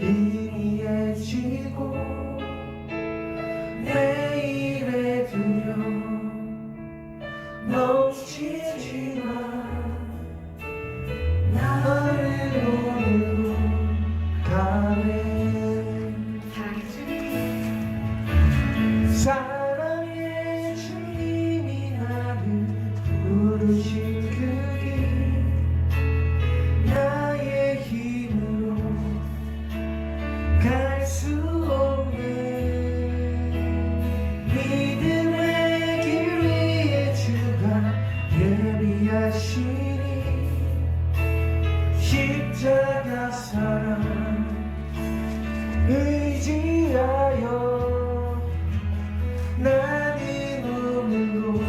희미해지고 내일에 두려 넘치지만 나를 오늘로 가네. 사랑의 주님이 나를 부르신 그 길 나의 힘으로 갈 수 없는 믿음의 길 위에 주가 예비하시니 십자가 사랑 의지하여 나는 오늘로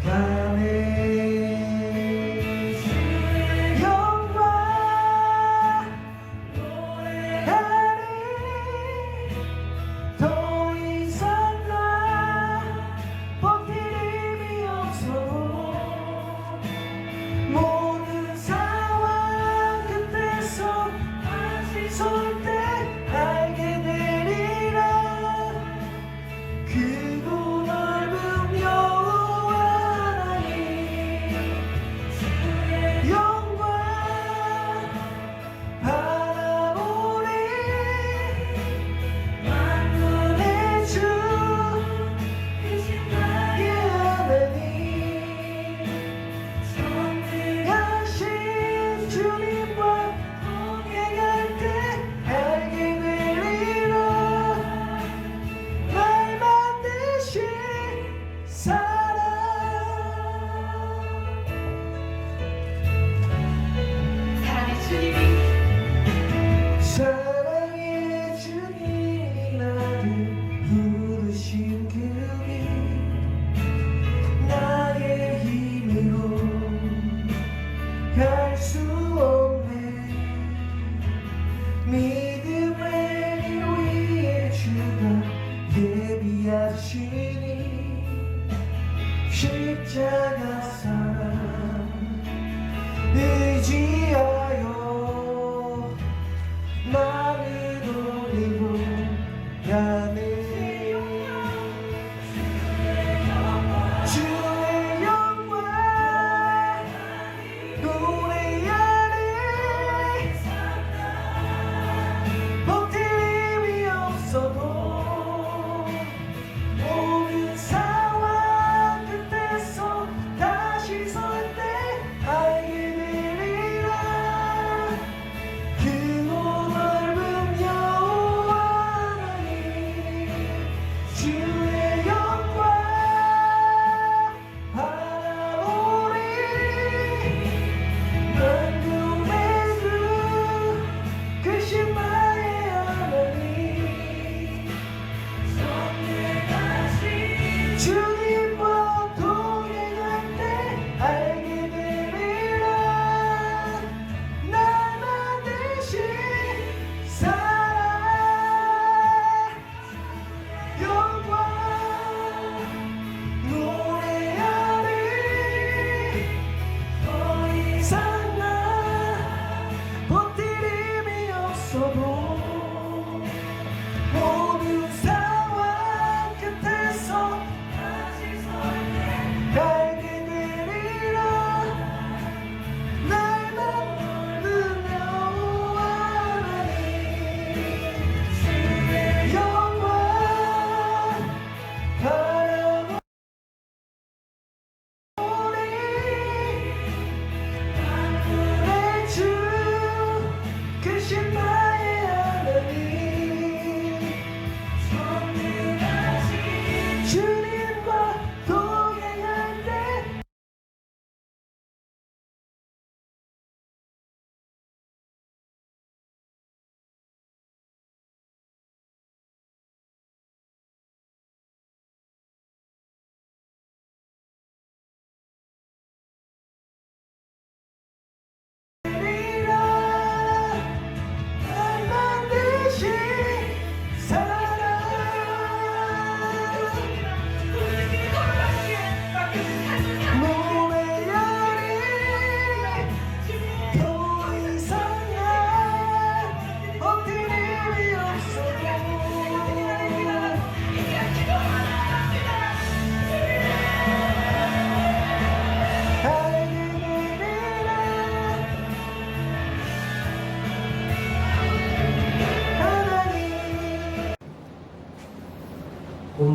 가네. 영광 노래하리 더 이상 나 버틸 힘이 없어. 모든 상황 끝에서 다시 설 때 알게 되리라.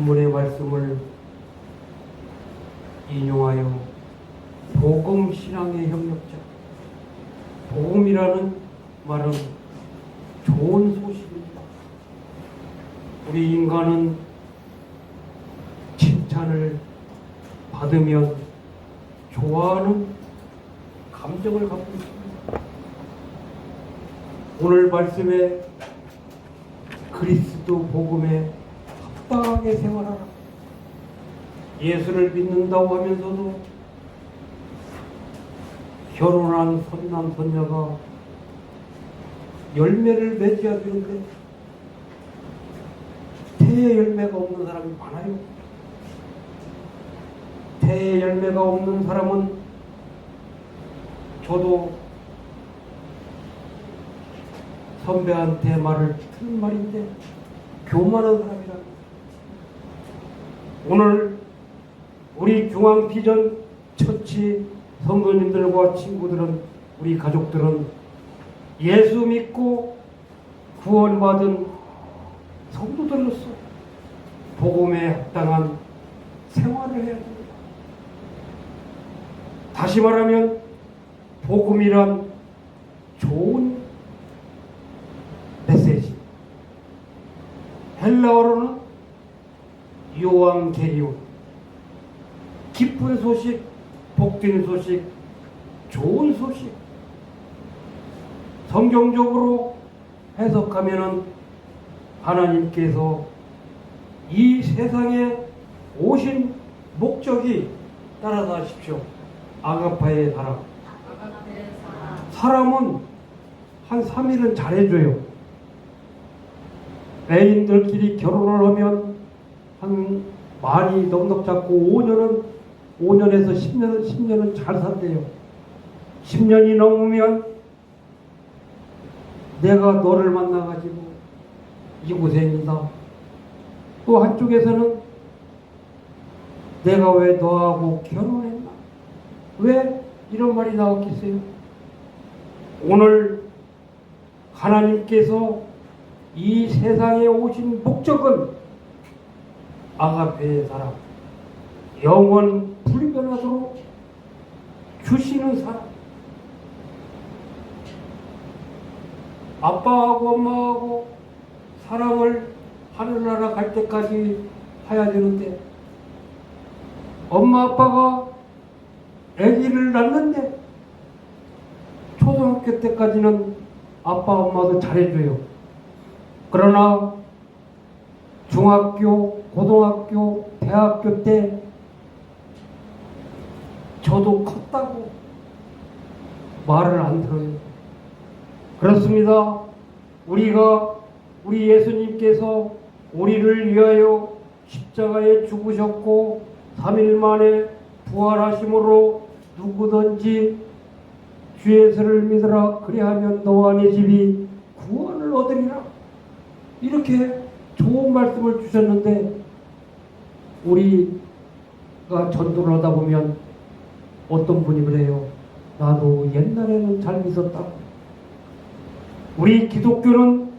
본문의 말씀을 인용하여 복음 신앙의 협력자, 복음이라는 말은 좋은 소식입니다. 우리 인간은 칭찬을 받으면 좋아하는 감정을 갖고 있습니다. 오늘 말씀에 그리스도 복음에 합당하게 생활하라. 예수를 믿는다고 하면서도 결혼한 선남 선녀가 열매를 맺어야 되는데 태의 열매가 없는 사람이 많아요. 태의 열매가 없는 사람은 저도 선배한테 말을 틀은 말인데 교만한 사람이라. 오늘 우리 중앙비전 처치 성도님들과 친구들은, 우리 가족들은 예수 믿고 구원받은 성도들로서 복음에 합당한 생활을 해야 됩니다. 다시 말하면 복음이란 좋은 메시지, 헬라어로는 요한게리온, 기쁜 소식, 복된 소식, 좋은 소식. 성경적으로 해석하면은 하나님께서 이 세상에 오신 목적이, 따라서 하십시오. 아가파의 사람. 사람은 한 3일은 잘해줘요. 애인들끼리 결혼을 하면 한 많이 넉넉 잡고 5년에서 10년은 잘 산대요. 10년이 넘으면 내가 너를 만나가지고 이 고생이다. 또 한쪽에서는 내가 왜 너하고 결혼했나? 왜 이런 말이 나왔겠어요? 오늘 하나님께서 이 세상에 오신 목적은 아가페의 사람, 영원 불변하도록 주시는 사람. 아빠하고 엄마하고 사랑을 하늘나라 갈 때까지 해야 되는데, 엄마 아빠가 아기를 낳는데 초등학교 때까지는 아빠 엄마도 잘해줘요. 그러나 중학교, 고등학교, 대학교 때 저도 컸다고 말을 안 들어요. 그렇습니다. 우리 예수님께서 우리를 위하여 십자가에 죽으셨고 3일 만에 부활하심으로 누구든지 주 예수를 믿으라, 그리하면 너와 네 집이 구원을 얻으리라. 이렇게 좋은 말씀을 주셨는데, 우리가 전도를 하다 보면 어떤 분이 그래요. 나도 옛날에는 잘 믿었다고. 우리 기독교는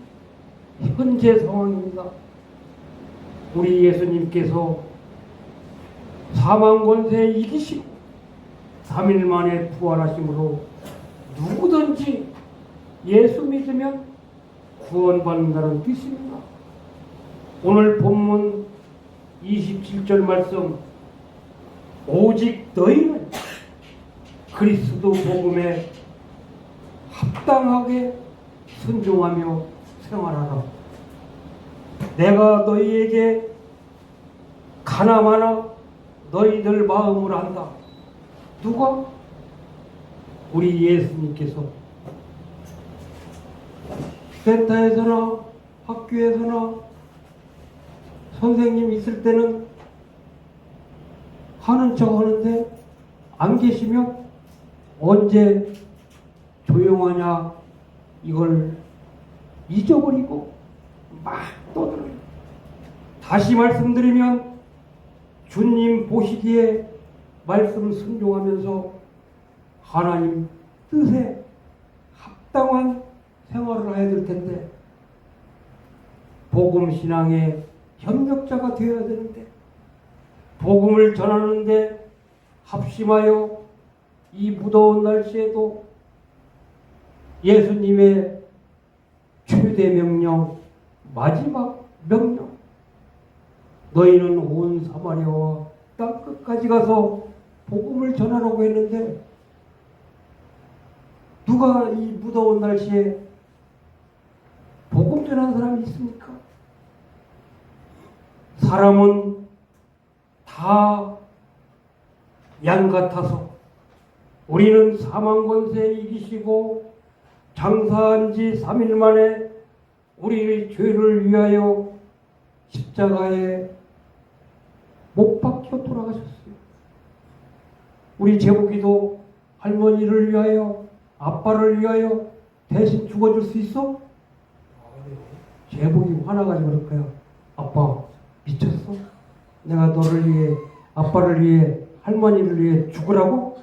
현재 상황입니다. 우리 예수님께서 사망 권세에 이기시고 3일 만에 부활하심으로 누구든지 예수 믿으면 구원받는다는 뜻입니다. 오늘 본문 27절 말씀, 오직 너희는 그리스도 복음에 합당하게 순종하며 생활하라. 내가 너희에게 가나마나 너희들 마음을 안다. 누가? 우리 예수님께서. 센터에서나 학교에서나 선생님 있을 때는 하는 척 하는데 안 계시면 언제 조용하냐 이걸 잊어버리고 막 떠들어요. 다시 말씀드리면 주님 보시기에 말씀 순종하면서 하나님 뜻에 합당한 생활을 해야 될 텐데, 복음 신앙의 협력자가 되어야 되는데, 복음을 전하는데 합심하여 이 무더운 날씨에도 예수님의 최대 명령, 마지막 명령, 너희는 온 사마리아와 땅 끝까지 가서 복음을 전하라고 했는데, 누가 이 무더운 날씨에 복음 전하는 사람이 있습니까? 사람은 다 양 같아서 우리는 사망 권세에 이기시고 장사한 지 3일 만에 우리의 죄를 위하여 십자가에 못 박혀 돌아가셨어요. 우리 제복이도 할머니를 위하여, 아빠를 위하여 대신 죽어줄 수 있어? 제복이 화나가지고 그럴 거야. 아빠 미쳤어? 내가 너를 위해, 아빠를 위해, 할머니를 위해 죽으라고?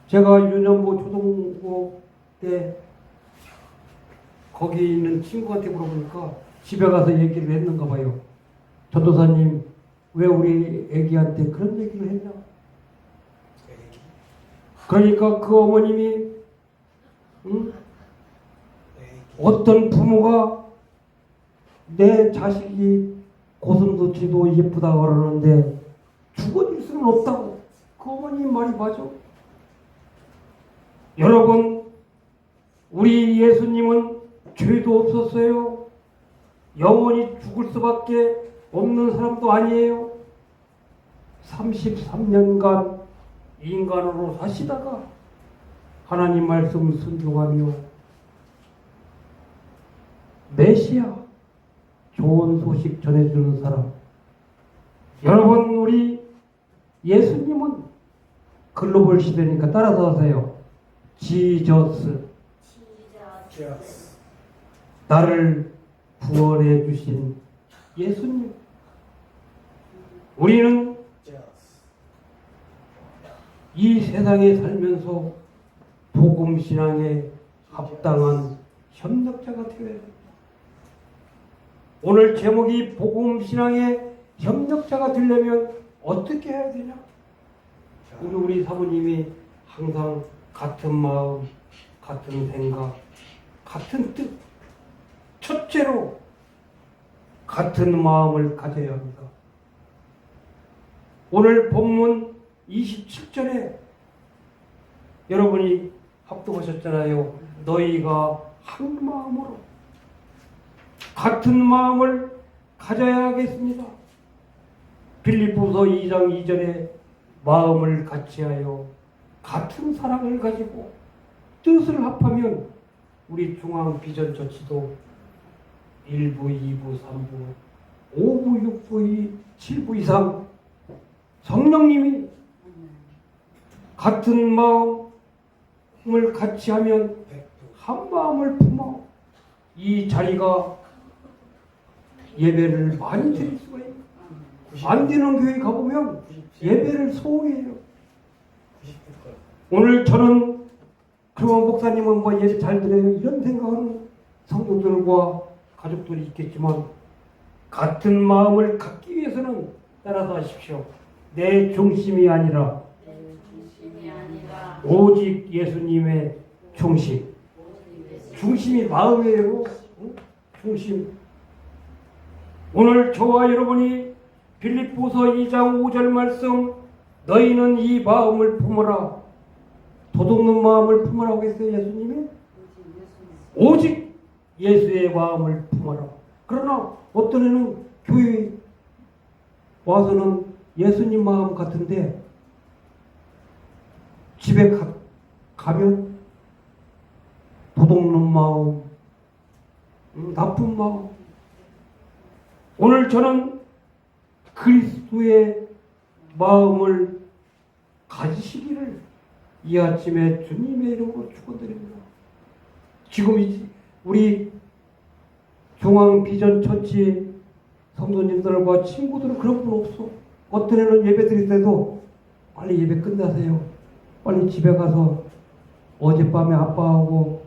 제가 유년부 초등부 때 거기 있는 친구한테 물어보니까 집에 가서 얘기를 했는가 봐요. 전도사님, 왜 우리 애기한테 그런 얘기를 했냐? 그러니까 그 어머님이 어떤 부모가 내 자식이 고슴도치도 예쁘다고 그러는데 죽어질 수는 없다고. 그 어머님 말이 맞아. 여러분, 우리 예수님은 죄도 없었어요. 영원히 죽을 수밖에 없는 사람도 아니에요. 33년간 인간으로 사시다가 하나님 말씀 순종하며 메시아, 좋은 소식 전해주는 사람. 여러분, 우리 예수님은 글로벌 시대니까 따라서 하세요. 지저스, 나를 구원해 주신 예수님. 우리는 이 세상에 살면서 복음 신앙에 합당한 협력자가 되어야 됩니다. 오늘 제목이 복음 신앙의 협력자가 되려면 어떻게 해야 되냐? 우리 사부님이 항상 같은 마음, 같은 생각, 같은 뜻, 첫째로 같은 마음을 가져야 합니다. 오늘 본문 27절에 여러분이 합독하셨잖아요. 너희가 한 마음으로, 같은 마음을 가져야 하겠습니다. 빌립보서 2장 2절에 마음을 같이하여 같은 사랑을 가지고 뜻을 합하면 우리 중앙비전처치도 1부, 2부, 3부, 5부, 6부, 7부 이상 성령님이 같은 마음을 같이 하면 한 마음을 품어 이 자리가 예배를 많이 드릴 수가 있어요. 안 되는 교회 가보면 예배를 소홀해요. 오늘 저는 그만 목사님은 뭐 예배 잘 드려요 이런 생각하는 성도들과 가족들이 있겠지만 같은 마음을 갖기 위해서는 따라서 하십시오. 내 중심이 아니라 오직 예수님의 중심. 중심이 마음이에요. 중심. 오늘 저와 여러분이 빌립보서 2장 5절 말씀, 너희는 이 마음을 품어라. 도둑는 마음을 품으라고 했어요. 예수님이 오직 예수의 마음을 품어라. 그러나 어떤 애는 교회에 와서는 예수님 마음 같은데 집에 가면 도둑는 마음, 나쁜 마음. 오늘 저는 그리스도의 마음을 가지시기를 이 아침에 주님의 이름으로 축원드립니다. 지금 우리 중앙비전처치 성도님들과 친구들은 그런 분 없어. 어떤 애는 예배 드릴 때도 빨리 예배 끝나세요. 빨리 집에 가서 어젯밤에 아빠하고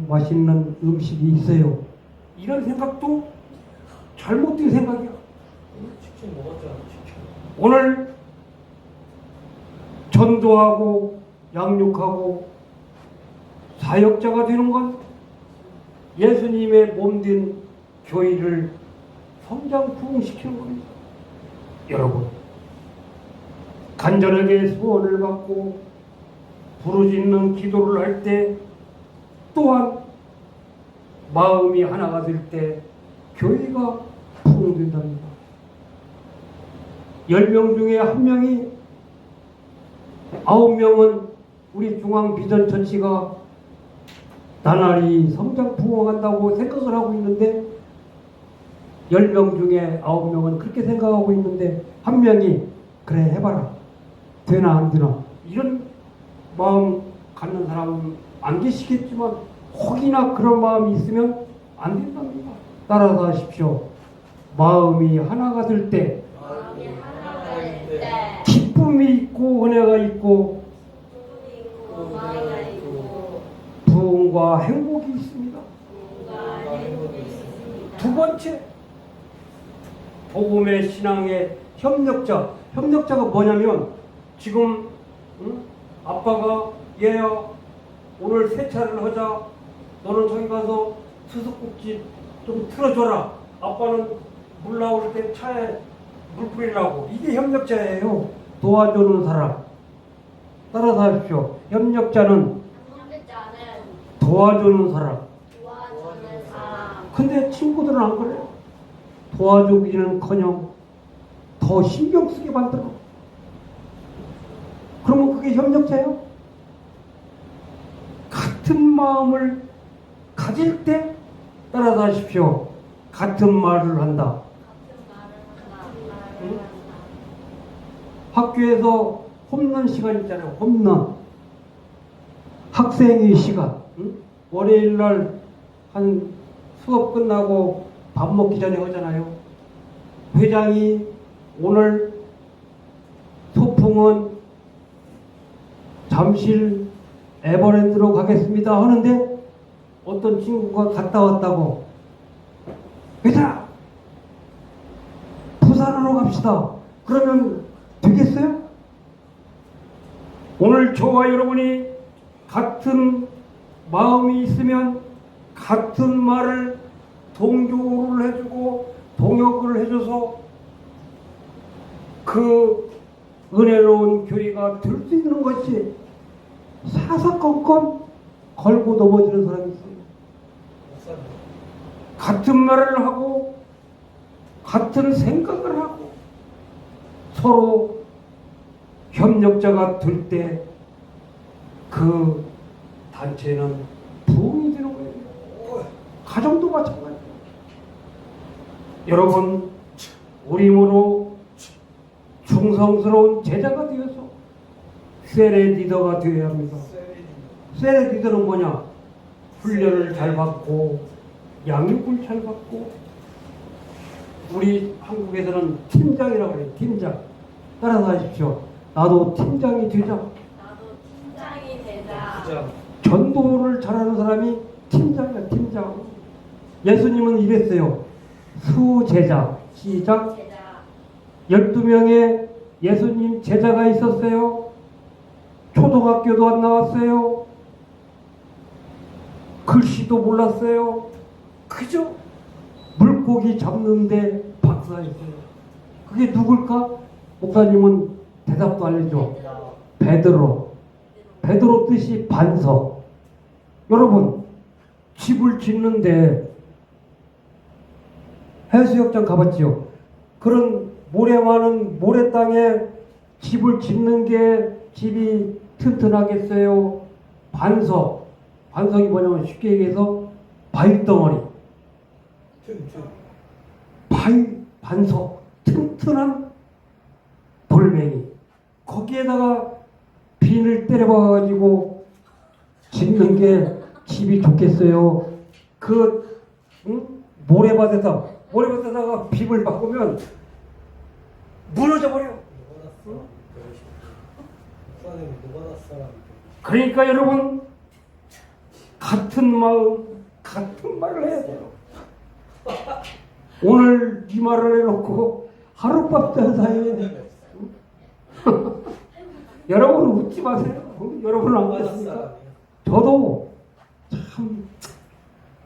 맛있는 음식이 있어요. 이런 생각도 잘못된 생각이야. 치킨 먹었잖아, 치킨. 오늘 전도하고 양육하고 사역자가 되는 건 예수님의 몸된 교회를 성장 부흥시키는 겁니다. 여러분, 간절하게 소원을 받고 부르짖는 기도를 할 때 또한 마음이 하나가 될 때 교회가 부흥된답니다. 10명 중에 1명이 9명은 우리 중앙비전처치가 나날이 성장 부흥한다고 생각을 하고 있는데 10명 중에 9명은 그렇게 생각하고 있는데 1명이 그래 해봐라 되나 안 되나 이런 마음 갖는 사람은 안 계시겠지만 혹이나 그런 마음이 있으면 안 된답니다. 따라서 하십시오. 마음이 하나가 될 때 기쁨이 있고 은혜가 있고 부흥과 행복이 있습니다. 두 번째, 복음의 신앙의 협력자. 협력자가 뭐냐면 지금 아빠가 얘야 오늘 세차를 하자. 너는 저기 가서 수도꼭지 좀 틀어줘라. 아빠는 물 나올 때 차에 물 뿌리라고. 이게 협력자예요. 도와주는 사람. 따라서 하십시오. 협력자는 도와주는 사람. 근데 친구들은 안 그래요. 도와주기는커녕 더 신경 쓰게 만들어. 그러면 그게 협력자예요? 같은 마음을 가질 때 따라서 하십시오. 같은 말을 한다. 응? 학교에서 홈런 시간 있잖아요. 홈런. 학생의 시간. 응? 월요일 날 한 수업 끝나고 밥 먹기 전에 하잖아요. 회장이 오늘 소풍은 잠실 에버랜드로 가겠습니다 하는데 어떤 친구가 갔다 왔다고 회장 부산으로 갑시다. 그러면 되겠어요? 오늘 저와 여러분이 같은 마음이 있으면 같은 말을 동조를 해주고 동역을 해줘서 그 은혜로운 교회가 될 수 있는 것이 사사건건 걸고 넘어지는 사람이 있어요. 같은 말을 하고 같은 생각을 하고 서로 협력자가 될 때 그 단체는 부흥이 되는 거예요. 가정도 마찬가지예요. 여러분, 우리 힘으로 충성스러운 제자가 되어서 세례 리더가 되어야 합니다. 세례 리더는 뭐냐? 훈련을 잘 받고 양육을 잘 받고 우리 한국에서는 팀장이라고 해요. 팀장. 따라서 하십시오. 나도 팀장이 되자. 전도를 잘하는 사람이 팀장이야. 팀장. 예수님은 이랬어요. 수제자. 시작. 12명의 예수님 제자가 있었어요. 초등학교도 안 나왔어요. 글씨도 몰랐어요. 그저 물고기 잡는데 박사였어요. 그게 누굴까? 목사님은 대답도 알려줘. 베드로. 베드로 뜻이 반석. 여러분, 집을 짓는데 해수욕장 가봤지요? 그런 모래 많은 모래 땅에 집을 짓는 게 집이 튼튼하겠어요? 반석. 반석이 뭐냐면 쉽게 얘기해서 바위덩어리. 반석. 튼튼한 돌멩이. 거기에다가 비늘 때려박아가지고 짓는 게 집이 좋겠어요? 그 모래밭에다가 빔을 바꾸면 무너져 버려. 그러니까 여러분, 같은 마음, 같은 말을 해야 돼요. 오늘 이 말을 해놓고 하룻밤 사이에 여러분은 웃지 마세요. 여러분은 안 그렇습니까? 저도 참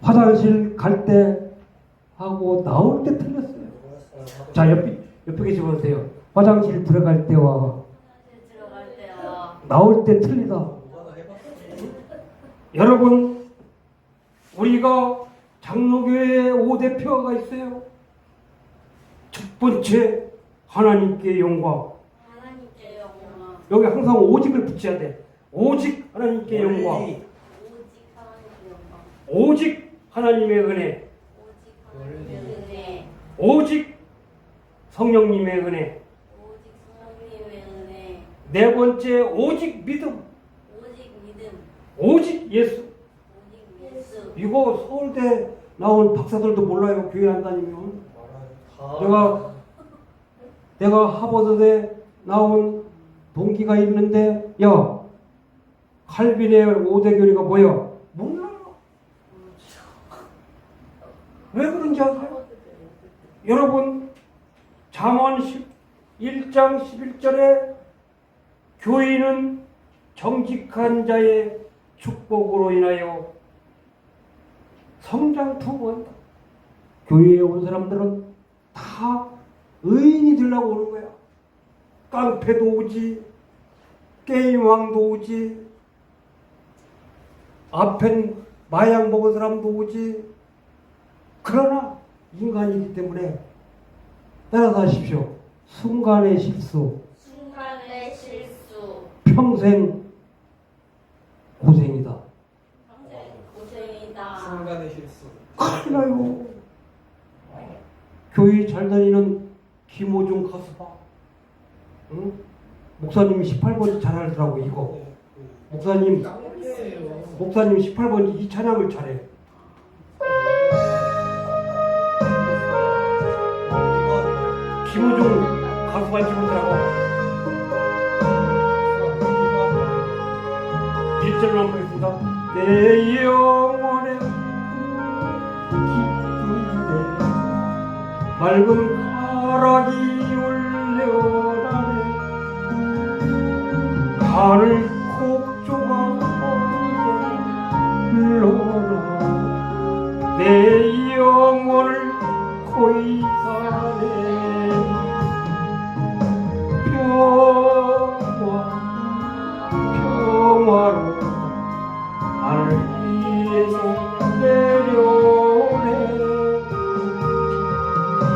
화장실 갈 때 하고 나올 때 틀렸어요. 자, 옆에 계시 보세요. 화장실 들어갈 때와 나올 때 틀리다. 여러분, 우리가 장로교회에 5대표가 있어요. 첫 번째, 하나님께 영광. 하나님께 영광. 여기 항상 오직을 붙여야 돼. 오직 하나님께 영광. 오직 하나님께 영광. 오직 하나님의 은혜. 오직 하나님의 은혜. 오직 성령님의 은혜. 오직 성령님의 은혜. 네 번째, 오직 믿음. 오직 믿음. 오직 예수. 오직 예수. 이거 서울대 나온 박사들도 몰라요. 교회 안 다니면. 내가 하버드대 나온 동기가 있는데, 야, 칼빈의 5대 교리가 뭐야? 몰라. 왜 그런지 아세요? 여러분, 잠언 1장 11절에 교인은 정직한 자의 축복으로 인하여 성장통한다. 교회에 온 사람들은 다 의인이 되려고 오는 거야. 깡패도 오지, 게임왕도 오지, 앞엔 마약 먹은 사람도 오지. 그러나 인간이기 때문에 따라서 하십시오. 순간의 실수, 순간의 실수. 평생 고생이다. 평생 고생이다. 순간의 실수. 큰일 나요. 교회 잘 다니는 김호중 가수 봐. 응? 목사님이 18번이 잘 알더라고, 이거. 목사님 18번이 이 찬양을 잘해. 김호중 가수가 찍었더라고. 1절로 한번 보겠습니다. 내 영혼에 기쁘게 맑은 가락이 울려나네. 하늘 곡조가 흘러나 내 영혼을 고이사네. 평화로 하늘 위에서 내려오네.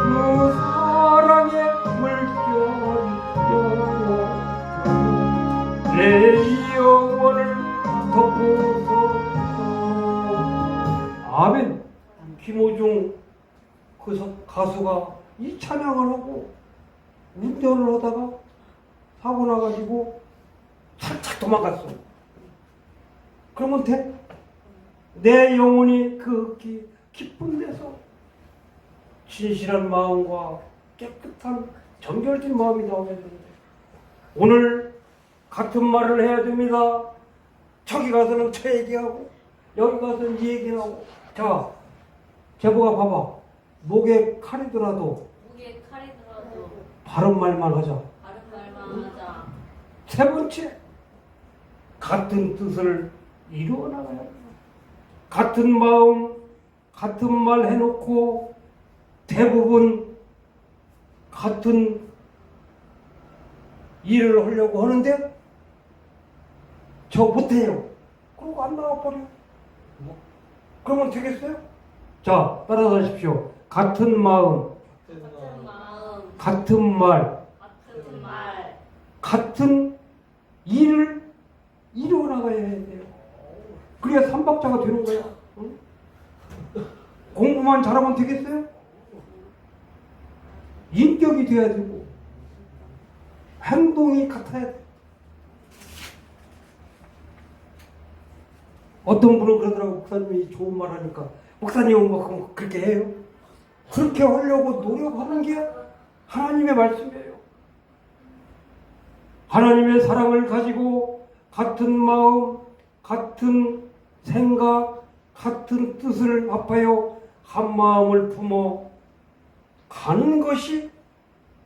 그 사랑의 물결이 내 영혼을 덮어서. 아멘. 김호중 그 가수가 이 찬양을 하고 운전을 하다가 사고 나가지고 살짝 도망갔어. 그러면 돼? 내 영혼이 그 기쁜 데서 진실한 마음과 깨끗한 정결된 마음이 나오게 되는데, 오늘 같은 말을 해야 됩니다. 저기 가서는 저 얘기하고 여기 가서는 이 얘기하고. 자, 제보가 봐봐. 목에 칼이더라도 목에 칼이더라도 바른 말만 하자. 바른 말만 하자. 세 번째, 같은 뜻을 이루어 나가야 돼. 같은 마음, 같은 말 해놓고 대부분 같은 일을 하려고 하는데 저 못해요. 그러고 안 나와버려. 그러면 되겠어요? 자, 따라서 하십시오. 같은 마음, 같은 마음. 같은 말, 같은 말. 같은 일을 이루어 나가야 돼요. 그래야 삼박자가 되는 거야. 응? 공부만 잘하면 되겠어요? 인격이 돼야 되고 행동이 같아야 돼. 어떤 분은 그러더라고. 목사님이 좋은 말 하니까 목사님은 뭐 그렇게 해요? 그렇게 하려고 노력하는 게 하나님의 말씀이에요. 하나님의 사랑을 가지고 같은 마음, 같은 생각, 같은 뜻을 합하여 한 마음을 품어 가는 것이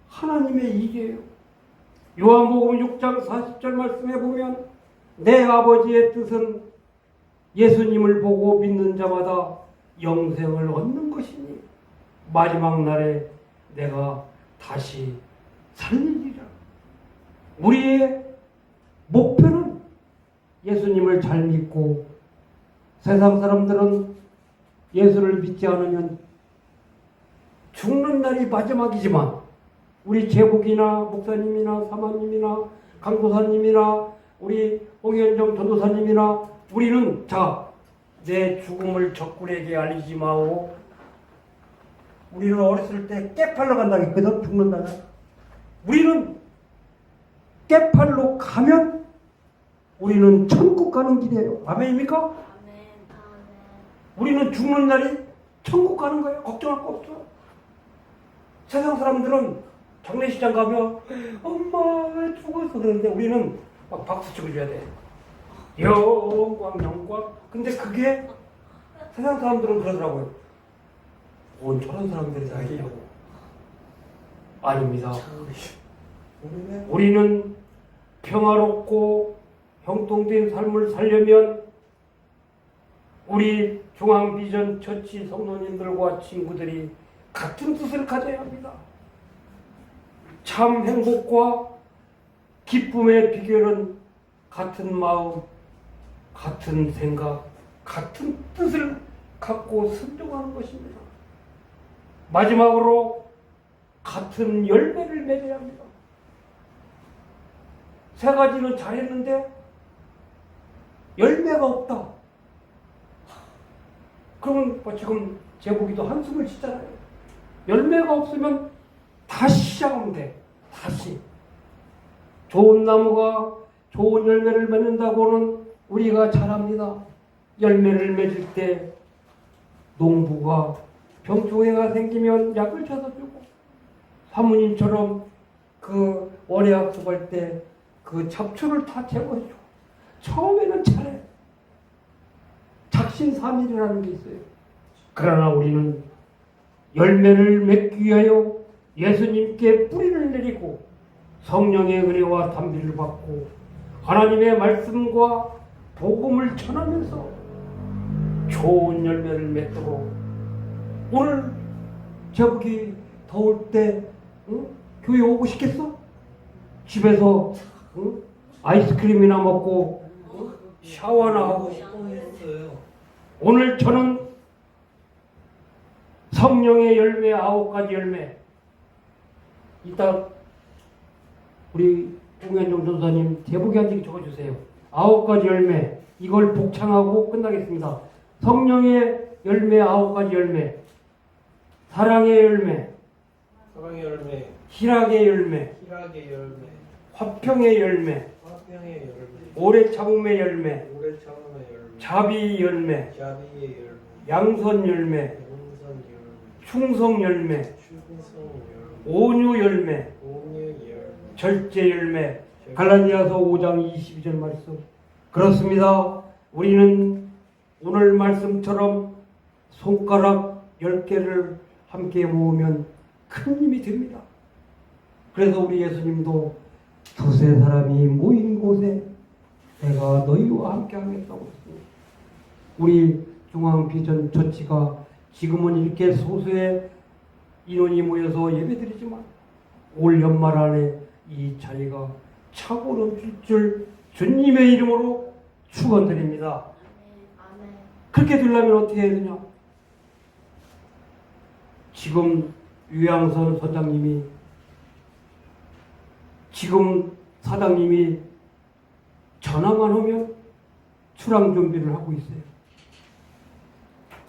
하나님의 일이에요. 요한복음 6장 40절 말씀에 보면 내 아버지의 뜻은 예수님을 보고 믿는 자마다 영생을 얻는 것이니 마지막 날에 내가 다시 살리리라. 우리의 목표는 예수님을 잘 믿고, 세상 사람들은 예수를 믿지 않으면 죽는 날이 마지막이지만 우리 제복이나 목사님이나 사모님이나 강도사님이나 우리 홍현정 전도사님이나 우리는 내 죽음을 적군에게 알리지 마오. 우리는 어렸을 때 깨팔로 간다고 했거든. 죽는다는. 우리는 깨팔로 가면 우리는 천국 가는 길이에요. 아멘입니까? 아멘. 우리는 죽는 날이 천국 가는 거예요. 걱정할 거 없어. 세상 사람들은 장례식장 가면 엄마 왜 죽었어 그러는데 우리는 막 박수 치고 줘야 돼. 영광 영광. 근데 그게 세상 사람들은 그러더라고요. 뭔 저런 사람들이 다 있냐고. 아닙니다. 우리는 평화롭고 형통된 삶을 살려면 우리 중앙비전 처치 성도님들과 친구들이 같은 뜻을 가져야 합니다. 참 행복과 기쁨의 비결은 같은 마음, 같은 생각, 같은 뜻을 갖고 순종하는 것입니다. 마지막으로 같은 열매를 맺어야 합니다. 세 가지는 잘했는데 열매가 없다. 그러면 지금 제복이도 한숨을 쉬잖아요. 열매가 없으면 다시 시작하면 돼. 다시. 좋은 나무가 좋은 열매를 맺는다고는 우리가 잘 압니다. 열매를 맺을 때 농부가 병충해가 생기면 약을 쳐서 주고, 사모님처럼 그 월해학습할 때 그 잡초를 다 제거해주고, 처음에는 잘해. 작신삼일이라는 게 있어요. 그러나 우리는 열매를 맺기 위하여 예수님께 뿌리를 내리고 성령의 은혜와 담비를 받고 하나님의 말씀과 복음을 전하면서 좋은 열매를 맺도록, 오늘 제복이 더울 때 교회 오고 싶겠어? 집에서 아이스크림이나 먹고 샤워나 하고. 했어요. 오늘 저는 성령의 열매 9가지 열매, 이따 우리 홍현종 전사님 제복에 한 장 적어주세요. 9가지 열매, 이걸 복창하고 끝나겠습니다. 성령의 열매 9가지 열매, 사랑의 열매, 사랑의 열매, 희락의 열매, 희락의 열매, 화평의 열매, 화평의 열매, 오래 참음의 열매, 오래 참음의 열매, 자비 열매, 자비의 열매, 양선 열매, 용선 열매, 충성 열매, 충성 열매, 온유 열매, 온유 열매, 절제 열매. 갈라디아서 5장 22절 말씀. 그렇습니다. 우리는 오늘 말씀처럼 손가락 10개를 함께 모으면 큰 힘이 됩니다. 그래서 우리 예수님도 두세 사람이 모인 곳에 내가 너희와 함께 하겠다고 했습니다. 우리 중앙비전 처치가 지금은 이렇게 소수의 인원이 모여서 예배드리지만 올 연말 안에 이 자리가 차고 넘칠 줄 주님의 이름으로 축원드립니다. 아멘. 그렇게 되려면 어떻게 해야 되냐? 지금 유양선 선장님이, 지금 사장님이 전화만 오면 출항 준비를 하고 있어요.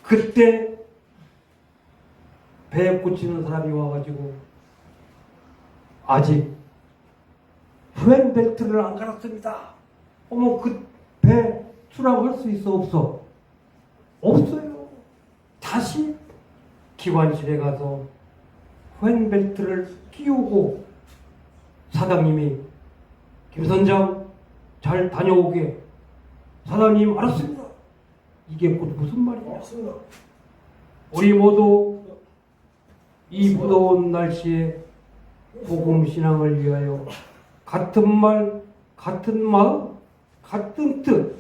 그때 배에 꽂히는 사람이 와가지고 아직 후엔 벨트를 안 갈았습니다. 어머, 그 배 출항할 수 있어? 없어? 없어요. 다시 기관실에 가서 후엔 벨트를 끼우고, 사장님이 김 선장 잘 다녀오게. 사장님 알았습니다. 이게 곧 무슨 말이냐? 맞습니다. 우리 모두 이 무더운 날씨에 복음 신앙을 위하여 같은 말, 같은 마음, 같은 뜻,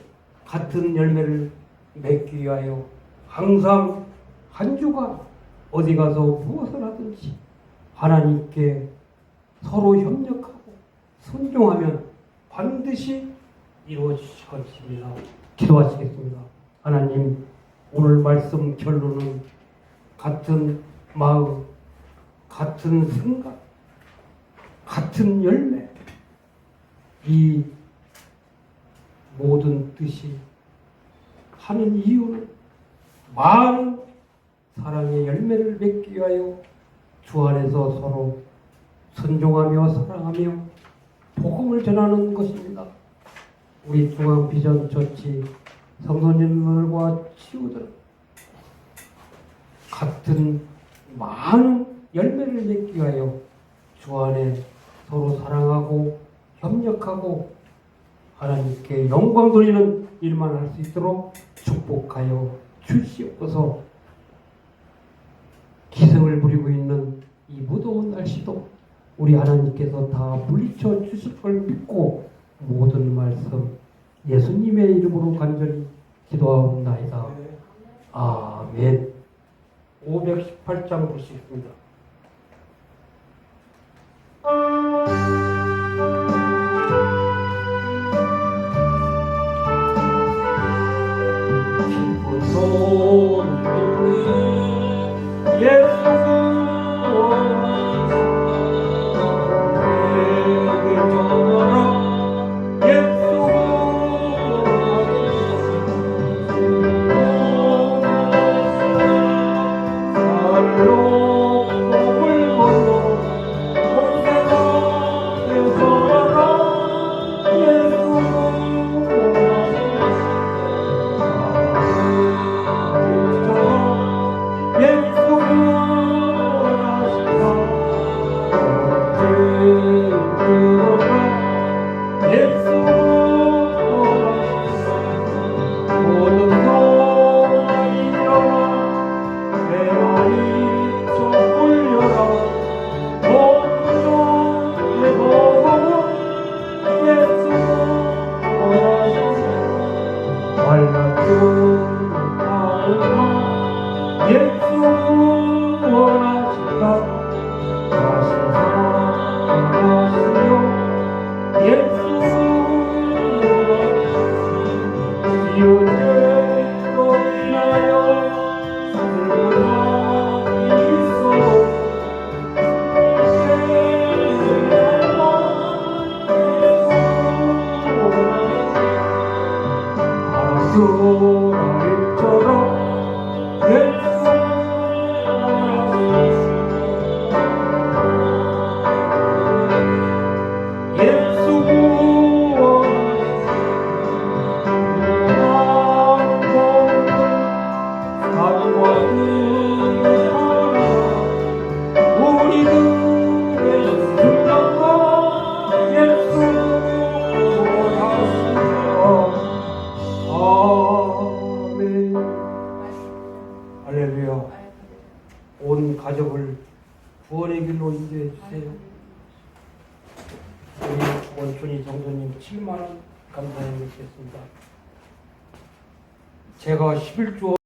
같은 열매를 맺기 위하여 항상 한 주간 어디 가서 무엇을 하든지 하나님께 서로 협력하고 순종하면 반드시 이루어지실 것입니다. 기도하시겠습니다. 하나님, 오늘 말씀 결론은 같은 마음, 같은 생각, 같은 열매, 이 모든 뜻이 하는 이유는 많은 사랑의 열매를 맺기 위하여 주 안에서 서로 순종하며 사랑하며 복음을 전하는 것입니다. 우리 중앙비전처치 성도님들과 치유들은 같은 많은 열매를 맺기 위하여 주 안에 서로 사랑하고 협력하고 하나님께 영광 돌리는 일만 할 수 있도록 축복하여 주시옵소서. 기승을 부리고 있는 이 무더운 날씨도 우리 하나님께서 다 물리쳐 주실 걸 믿고 모든 말씀 예수님의 이름으로 간절히 기도하옵나이다. 아멘. 518장 보시겠습니다. 깊은 손을 예수 온 가족을 구원의 길로 인도해 주세요. 우리 원춘이 정도님 7만 원 감사해 드리겠습니다. 제가 11조